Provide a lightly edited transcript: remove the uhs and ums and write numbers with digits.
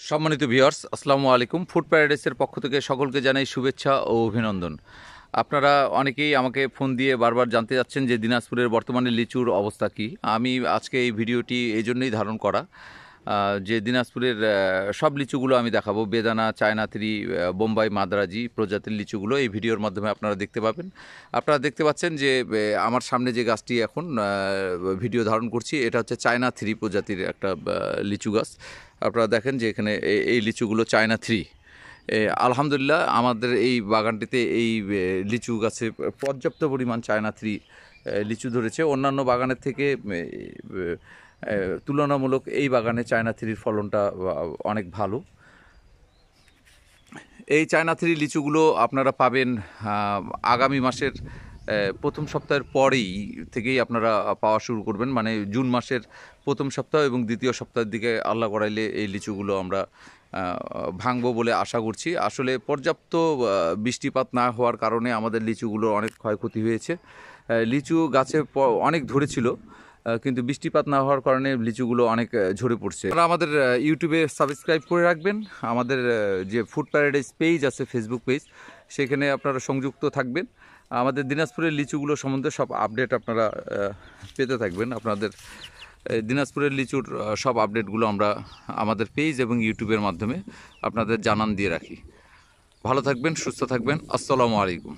সম্মানিত ভিউয়ার্স, আসসালামু আলাইকুম। ফুড প্যারাডাইসের পক্ষ থেকে সকলকে জানাই শুভেচ্ছা ও অভিনন্দন। আপনারা অনেকেই আমাকে ফোন দিয়ে বারবার জানতে চাচ্ছেন যে দিনাজপুরের বর্তমানে লিচুর অবস্থা কী। আমি আজকে এই ভিডিওটি এই জন্যই ধারণ করা যে দিনাজপুরের সব লিচুগুলো আমি দেখাবো। বেদানা, চায়না থ্রি, বোম্বাই মাদ্রাজি প্রজাতির লিচুগুলো এই ভিডিওর মাধ্যমে আপনারা দেখতে পাবেন। আপনারা দেখতে পাচ্ছেন যে আমার সামনে যে গাছটি এখন ভিডিও ধারণ করছি, এটা হচ্ছে চায়না থ্রি প্রজাতির একটা লিচু গাছ। আপনারা দেখেন যে এখানে এই লিচুগুলো চায়না থ্রি। আলহামদুলিল্লাহ, আমাদের এই বাগানটিতে এই লিচু গাছে পর্যাপ্ত পরিমাণ চায়না থ্রি লিচু ধরেছে। অন্যান্য বাগানের থেকে তুলনামূলক এই বাগানে চায়না থ্রির ফলনটা অনেক ভালো। এই চায়না থ্রি লিচুগুলো আপনারা পাবেন আগামী মাসের প্রথম সপ্তাহের পরেই থেকেই আপনারা পাওয়া শুরু করবেন, মানে জুন মাসের প্রথম সপ্তাহ এবং দ্বিতীয় সপ্তাহের দিকে আল্লাহ করাইলে এই লিচুগুলো আমরা ভাঙবো বলে আশা করছি। আসলে পর্যাপ্ত বৃষ্টিপাত না হওয়ার কারণে আমাদের লিচুগুলো অনেক ক্ষয়ক্ষতি হয়েছে। লিচু গাছে অনেক ধরেছিল, কিন্তু বৃষ্টিপাত না হওয়ার কারণে লিচুগুলো অনেক ঝরে পড়ছে। আপনারা আমাদের ইউটিউবে সাবস্ক্রাইব করে রাখবেন। আমাদের যে ফুড প্যারাডাইস পেজ আছে, ফেসবুক পেজ, সেখানে আপনারা সংযুক্ত থাকবেন। আমাদের দিনাজপুরের লিচুগুলো সম্বন্ধে সব আপডেট আপনারা পেতে থাকবেন। আপনাদের দিনাজপুরের লিচুর সব আপডেটগুলো আমরা আমাদের পেজ এবং ইউটিউবের মাধ্যমে আপনাদের জানান দিয়ে রাখি। ভালো থাকবেন, সুস্থ থাকবেন। আসসালামু আলাইকুম।